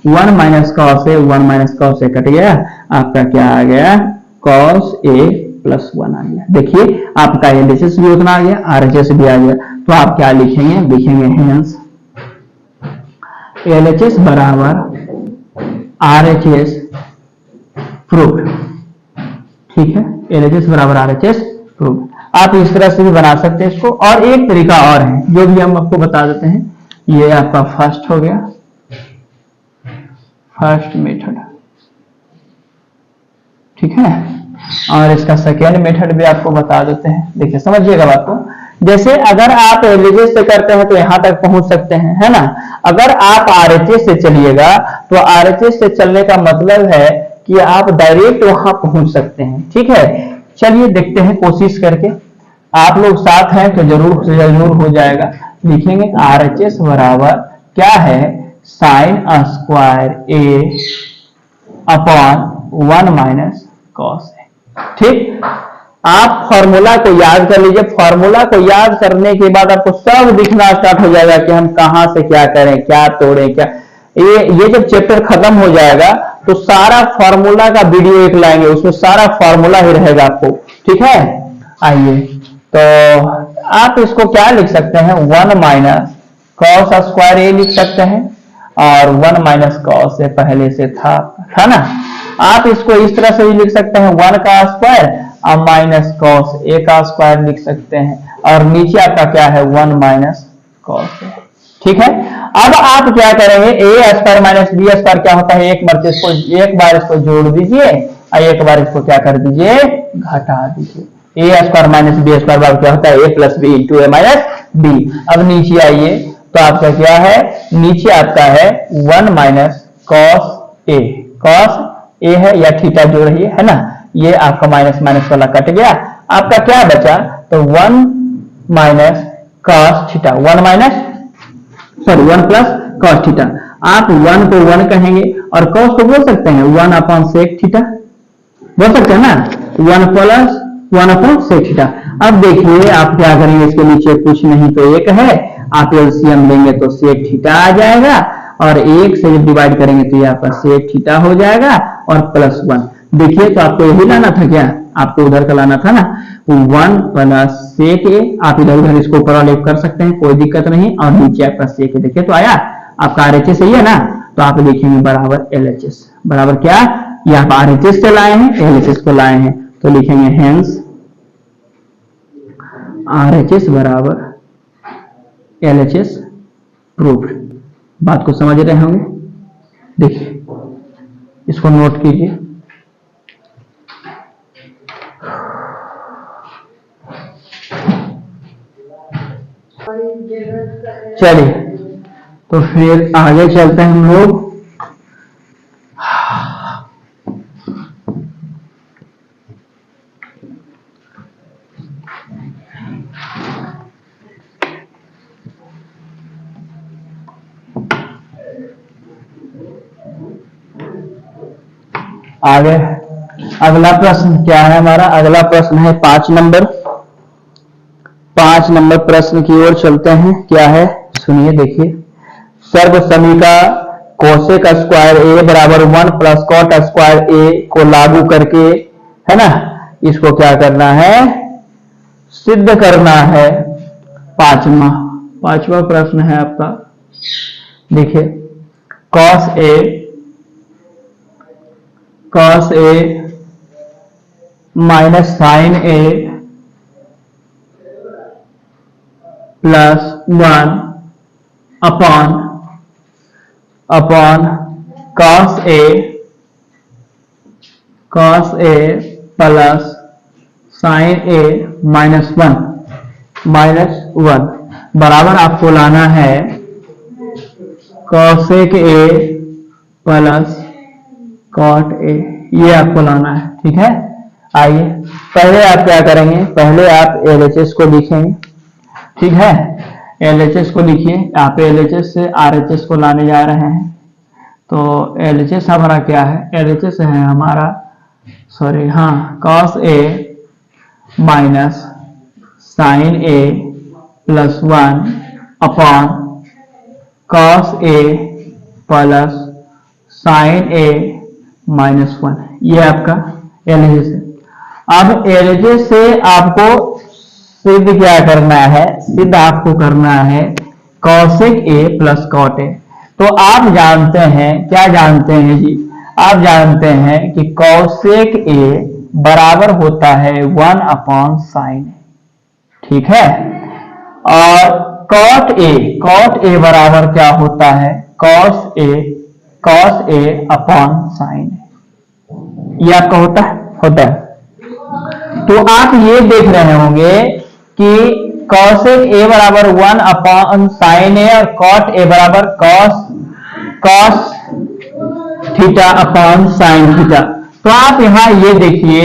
1 minus cos A, 1 minus cos A cut गया, आपका क्या आ गया कॉस ए प्लस 1 आ गया। देखिए आपका एलएचएस भी उतना आ गया, आरएचएस भी आ गया, तो आप क्या लिखेंगे, लिखेंगे हेंस एलएचएस बराबर आरएचएस प्रूव्ड। ठीक है, एलएचएस बराबर आरएचएस प्रूव्ड। आप इस तरह से भी बना सकते हैं इसको, और एक तरीका और है जो भी हम आपको बता देते हैं। ये आपका फर्स्ट हो गया, फर्स्ट मेथड। ठीक है, और इसका सेकेंड मेथड भी आपको बता देते हैं। देखिए समझिएगा बात को, जैसे अगर आप एलएचएस से करते हैं तो यहां तक पहुंच सकते हैं, है ना। अगर आप आरएचएस से चलिएगा तो आरएचएस से चलने का मतलब है कि आप डायरेक्ट वहां पहुंच सकते हैं। ठीक है, चलिए देखते हैं कोशिश करके, आप लोग साथ हैं तो जरूर हो जाएगा। लिखेंगे आरएचएस बराबर क्या है, sign square A upon 1 minus cos A. ठीक, आप फॉर्मूला को याद कर लीजिए, फॉर्मूला को याद करने के बाद आपको सब दिखना स्टार्ट हो जाएगा कि हम कहां से क्या करें, क्या तोड़ें, क्या। ये जब चैप्टर खत्म हो जाएगा तो सारा फॉर्मूला का वीडियो एक लाएंगे, उसमें सारा फॉर्मूला ही रहेगा आपको। ठीक है, आइए तो आप इसको क्या लिख सकते हैं, 1 माइनस कॉस स्क्वायर ए लिख सकते हैं, और 1 माइनस कॉस ए पहले से था ना। आप इसको इस तरह से भी लिख सकते हैं, 1 का स्क्वायर और माइनस कॉस ए का स्क्वायर लिख सकते हैं, और नीचे आपका क्या है 1 माइनस कॉस ए। ठीक है, अब आप क्या करेंगे, ए स्क्वायर माइनस बी स्क्वायर क्या होता है, एक मरते इसको, एक बार इसको जोड़ दीजिए और एक बार इसको क्या कर दीजिए, घटा दीजिए। ए स्क्वायर माइनस बी स्क्वायर बराबर क्या होता है, ए प्लस बी इंटू ए माइनस बी। अब नीचे आइए तो आपका क्या है, नीचे आपका है 1 minus cos A, cos A है या थीटा जो रही है ना, ये आपका माइनस माइनस वाला कट गया, आपका क्या बचा, तो 1 minus cos theta, 1 minus sorry 1 plus cos theta. आप 1 को 1 कहेंगे और कॉस को बोल सकते हैं 1 अपॉन सेक थीटा, बोल सकते हैं ना, 1 प्लस 1 अपॉन सेक थीटा। अब देखिए आप क्या करेंगे, इसके नीचे कुछ नहीं तो एक है, आप एलसीएम लेंगे तो सेक थीटा आ जाएगा, और एक से डिवाइड करेंगे तो ये आपका सेक थीटा हो जाएगा, और प्लस 1। देखिए तो आपको यही लाना था क्या, आपको उधर का लाना था ना, 1 प्लस सेक ए, आप इधर उधर इसको ऊपर वाले कर सकते हैं, कोई दिक्कत नहीं, और नीचे आपका सेक ए। देखिए तो आया आपका आरएचएस सही है ना, तो आप लिखेंगे बराबर एलएचएस बराबर क्या, ये आप आरएचएस से लाए हैं, एलएचएस को लाए हैं, तो लिखेंगे हेंस आरएचएस बराबर एलएचएस प्रूव्ड। बात को समझ रहे होंगे, देखिए इसको नोट कीजिए। चलिए तो फिर आगे चलते हैं हम लोग। आगे अगला प्रश्न क्या है हमारा? अगला प्रश्न है 5 नंबर। 5 नंबर प्रश्न की ओर चलते हैं। क्या है सुनिए, देखिए। सर्व समीका कोसेक स्क्वायर ए बराबर 1 प्लस कॉट स्क्वायर ए को लागू करके, है ना, इसको क्या करना है? सिद्ध करना है। पांचवा प्रश्न है आपका। देखिए, cos A minus sine A plus 1 upon cos A plus sine A minus 1 बराबर आपको लाना है cosec A plus cot A, ये आपको लाना है। ठीक है, आइए पहले आप क्या करेंगे? पहले आप LHS को लिखेंगे। ठीक है, LHS को लिखिए। आप LHS से RHS को लाने जा रहे हैं। तो LHS हमारा क्या है? LHS है हमारा, सॉरी, हाँ, cos A minus sine A plus 1 upon cos A plus sine A minus 1, ये आपका LHS है। अब LHS से आपको सिद्ध क्या करना है? सिद्ध आपको करना है cosec A plus cot A. तो आप जानते हैं, क्या जानते हैं जी? आप जानते हैं कि कॉसेक ए बराबर होता है 1 अपॉन साइन ए। ठीक है, और कॉट ए बराबर क्या होता है? कॉस ए अपॉन साइन ए, ये आपका होता है। तो आप ये देख रहे होंगे कि कॉसेक ए बराबर 1 अपॉन साइन ए और कॉट ए बराबर cos theta upon sine theta. तो आप यहां ये देखिए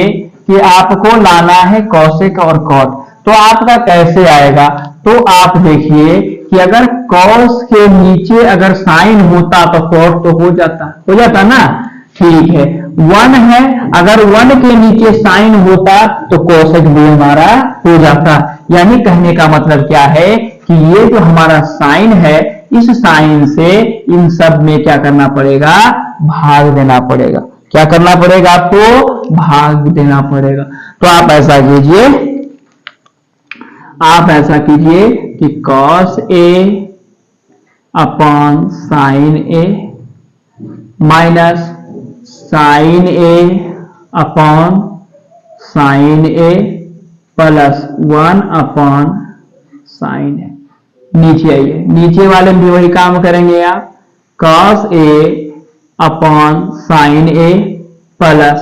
कि आपको लाना है कॉसेक और कॉट। तो आपका कैसे आएगा? तो आप देखिए कि अगर कॉस के नीचे अगर साइन होता तो कॉट तो हो जाता ना। ठीक है, 1 है, अगर 1 के नीचे साइन होता तो कोसेक भी हमारा हो जाता। यानी कहने का मतलब क्या है कि ये जो हमारा साइन है, इस साइन से इन सब में क्या करना पड़ेगा? भाग देना पड़ेगा। क्या करना पड़ेगा? आपको भाग देना पड़ेगा। तो आप ऐसा कीजिए कि cos A upon sine A minus sine A upon sine A plus 1 upon sine ए। नीचे आइए, नीचे वाले में भी वही काम करेंगे आप। Cos A upon sine A plus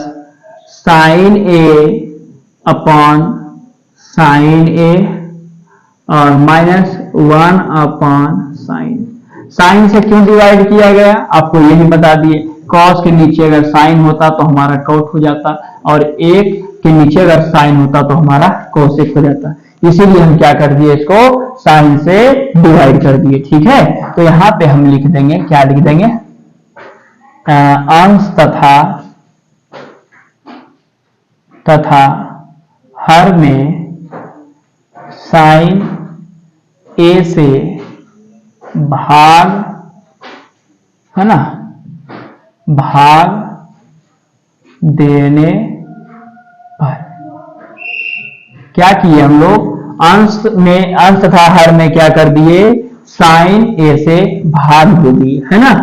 sine A upon sine ए और माइनस 1 अपॉन साइन। साइन से क्यों डिवाइड किया गया आपको यही बता दिए। कॉस के नीचे अगर साइन होता तो हमारा कॉट हो जाता, और 1 के नीचे अगर साइन होता तो हमारा कोसेक हो जाता। इसीलिए हम क्या कर दिए? इसको साइन से डिवाइड कर दिए। ठीक है, तो यहां पे हम लिख देंगे, क्या लिख देंगे? अंश तथा हर में साइन ए से भाग, है ना, भाग देने पर क्या किए हम लोग? अंश तथा हर में क्या कर दिए? साइन ए से भाग दे दिए, है ना।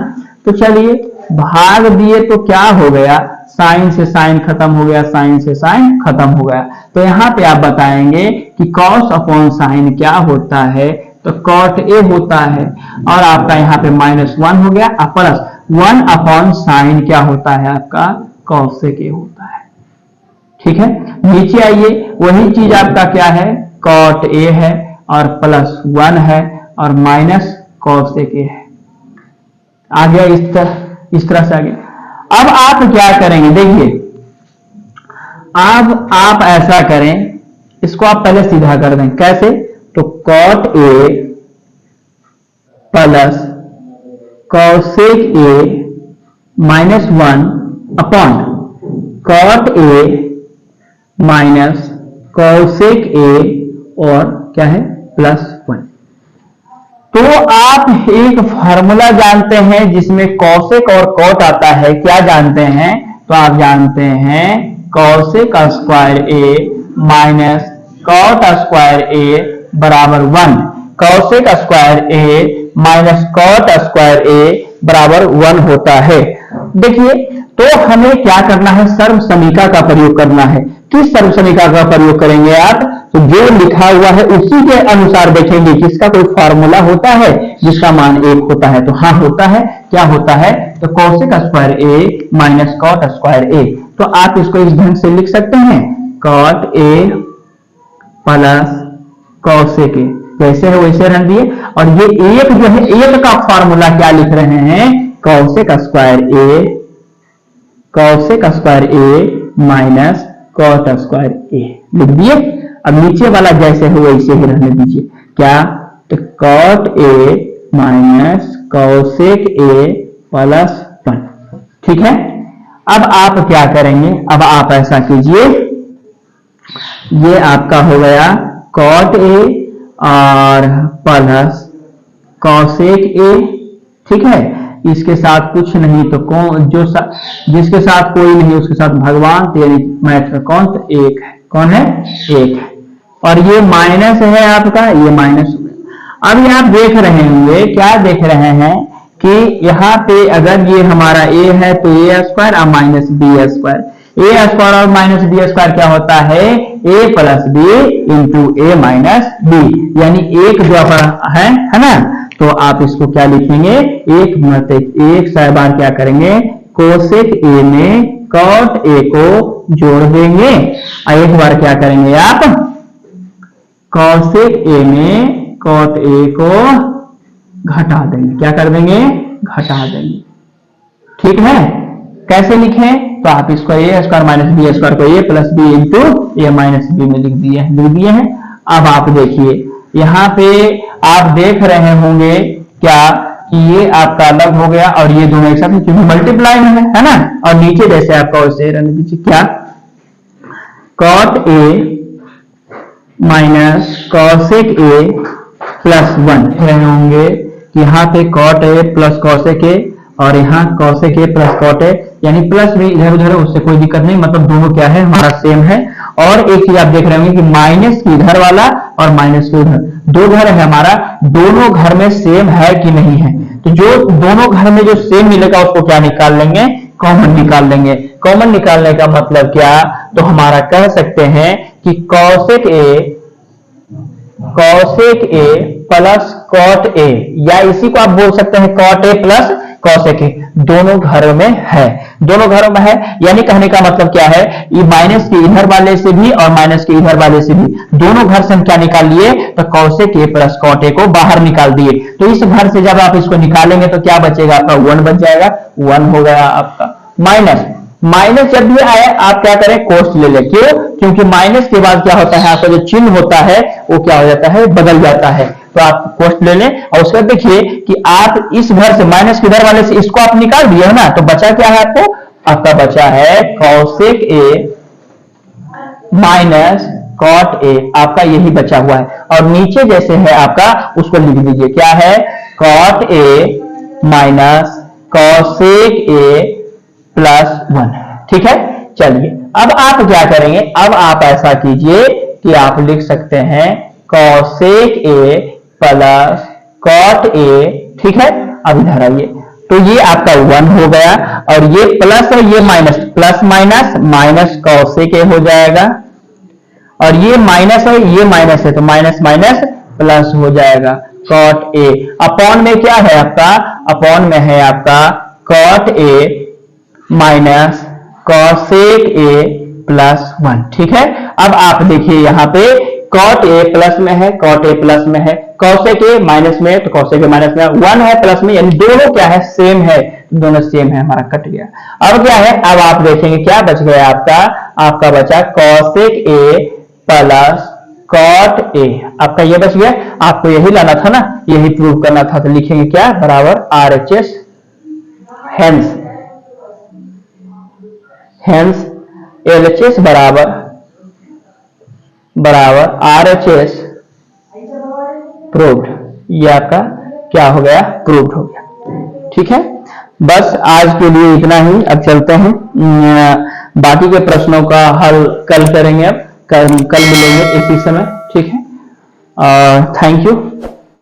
तो चलिए भाग दिए तो क्या हो गया? साइन से साइन खत्म हो गया, साइन से साइन खत्म हो गया। तो यहां पे आप बताएंगे कि कॉस अपॉन साइन क्या होता है? तो कॉट ए होता है, और आपका यहाँ पे -1 हो गया, प्लस 1 अपॉन साइन क्या होता है? आपका कॉसेक ए होता है। ठीक है, नीचे आइए, वही चीज आपका क्या है? कॉट ए है और प्लस 1 है और माइनस कॉसेक ए है। आ गया इस तरह से आ गया। अब आप क्या करेंगे? देखिए, अब आप ऐसा करें, इसको आप पहले सीधा कर दें। कैसे? तो cot A plus cosec A -1 upon cot A minus cosec A और क्या है +1। तो आप एक फार्मूला जानते हैं जिसमें कॉसेक और कॉट आता है, क्या जानते हैं? तो आप जानते हैं cosec square A minus cot square ए बराबर 1। Cosec square A minus cot square ए बराबर 1 होता है। देखिए, तो हमें क्या करना है? सर्व समीका का प्रयोग करना है। किस सर्व समीका का प्रयोग करेंगे आप? तो जो लिखा हुआ है उसी के अनुसार देखेंगे कि इसका कोई फार्मूला होता है जिसका मान 1 होता है। तो हाँ होता है। क्या होता है? तो cosec square A minus cot square A. तो आप इसको इस ढंग से लिख सकते हैं, cot A plus cosec A, जैसे है वैसे रख दिए। और ये एक जो है, एक का फार्मूला क्या लिख रहे हैं? Cosec square A minus cot square ए लिख दिए। अब नीचे वाला जैसे है वैसे ही रहने दीजिए। क्या? तो cot A minus cosec A +1। ठीक है। अब आप क्या करेंगे? अब आप ऐसा कीजिए, ये आपका हो गया कॉट ए और प्लस कॉसेक ए। ठीक है, इसके साथ कुछ नहीं तो कौन जो जिसके साथ कोई नहीं उसके साथ भगवान, यानी मैथ का कौन? तो एक है। कौन है? एक है। और ये माइनस है आपका, ये माइनस। अब ये आप देख रहे होंगे, क्या देख रहे हैं कि यहाँ पे अगर ये हमारा a है तो a स्क्वायर और minus b square. a square और माइनस b स्क्वायर क्या होता है? a plus b into a minus b, यानी एक जो है ना। तो आप इसको क्या लिखेंगे? एक मतलब एक साय बार क्या करेंगे? कोसेक ए में कॉट ए को जोड़ देंगे और एक बार क्या करेंगे आप? कॉसेक ए में कॉट ए को घटा देंगे। क्या कर देंगे? घटा देंगे। ठीक है। कैसे लिखें? तो आप इसको ए स्क्वायर माइनस बी स्क्वायर को ए प्लस बी इंटू ए माइनस बी में लिख दिए हैं। अब आप देखिए, यहाँ पे आप देख रहे होंगे क्या कि ये आपका अलग हो गया और ये दोनों एक साथ, क्योंकि मल्टीप्लाई में है ना। और नीचे जैसे आपका वैसे रहने दीजिए। क्या? Cot A minus cosec A +1 रहे होंगे। यहाँ पे cot A plus cosec A और यहाँ cosec A plus cot A, यानी प्लस भी इधर उधर, उससे कोई दिक्कत नहीं, मतलब दोनों क्या है? हमारा सेम है। और एक चीज आप देख रहे होंगे कि माइनस की इधर वाला और माइनस के उधर दो घर है हमारा, दोनों घर में सेम है कि नहीं है। तो जो दोनों घर में जो सेम मिलेगा उसको क्या निकाल लेंगे? कॉमन निकाल लेंगे। कॉमन निकालने का मतलब क्या? तो हमारा कह सकते हैं कि cosec A plus cot A, या इसी को आप बोल सकते हैं cot A plus cosec A, दोनों घरों में है। दोनों घरों में है यानी कहने का मतलब क्या है? ये माइनस के इधर वाले से भी और माइनस के इधर वाले से भी दोनों घर से हम क्या निकाल लिए? तो cosec A plus cot A को बाहर निकाल दिए। तो इस घर से जब आप इसको निकालेंगे तो क्या बचेगा? आपका 1 बच जाएगा। 1 हो गया आपका। माइनस जब भी आए आप क्या करें? कोष्ठ ले लें। क्यों? क्योंकि माइनस के बाद क्या होता है? आपका जो चिन्ह होता है वो क्या हो जाता है? बदल जाता है। तो आप कोष्ठ ले लें और उसके बाद देखिए कि आप इस घर से माइनस के इधर वाले से इसको आप निकाल दिए है ना। तो बचा क्या है आपको? आपका बचा है cosec A minus cot A, आपका यही बचा हुआ है। और नीचे जैसे है आपका उसको लिख दीजिए। क्या है? Cot A minus cosec A +1। ठीक है। चलिए अब आप क्या करेंगे? अब आप ऐसा कीजिए कि आप लिख सकते हैं cosec A plus cot A. ठीक है। अब इधर आइए, तो ये आपका 1 हो गया और ये प्लस है, ये minus, plus minus minus cosec ए हो जाएगा। और ये माइनस है, ये माइनस है, तो माइनस माइनस प्लस हो जाएगा कॉट ए। अपॉन में क्या है आपका? अपॉन में है आपका cot A minus cosec A +1। ठीक है। अब आप देखिए यहाँ पे कॉट ए प्लस में है, कॉट ए प्लस में है, कॉसेक ए माइनस में है तो कॉसेक ए माइनस में, 1 है प्लस में, यानी दोनों क्या है? सेम है। दोनों सेम है, हमारा कट गया। अब क्या है? अब आप देखेंगे क्या बच गया आपका? आपका बचा cosec A plus cot A, आपका ये बच गया। आपको यही लाना था ना, यही प्रूव करना था। तो लिखेंगे क्या? बराबर RHS। हेंस LHS बराबर RHS प्रूव्ड। ये आपका क्या हो गया, प्रूव्ड हो गया। ठीक है, बस आज के लिए इतना ही। अब चलते हैं बाकी के प्रश्नों का हल कल करेंगे। अब कल मिलेंगे इसी समय। ठीक है, थैंक यू।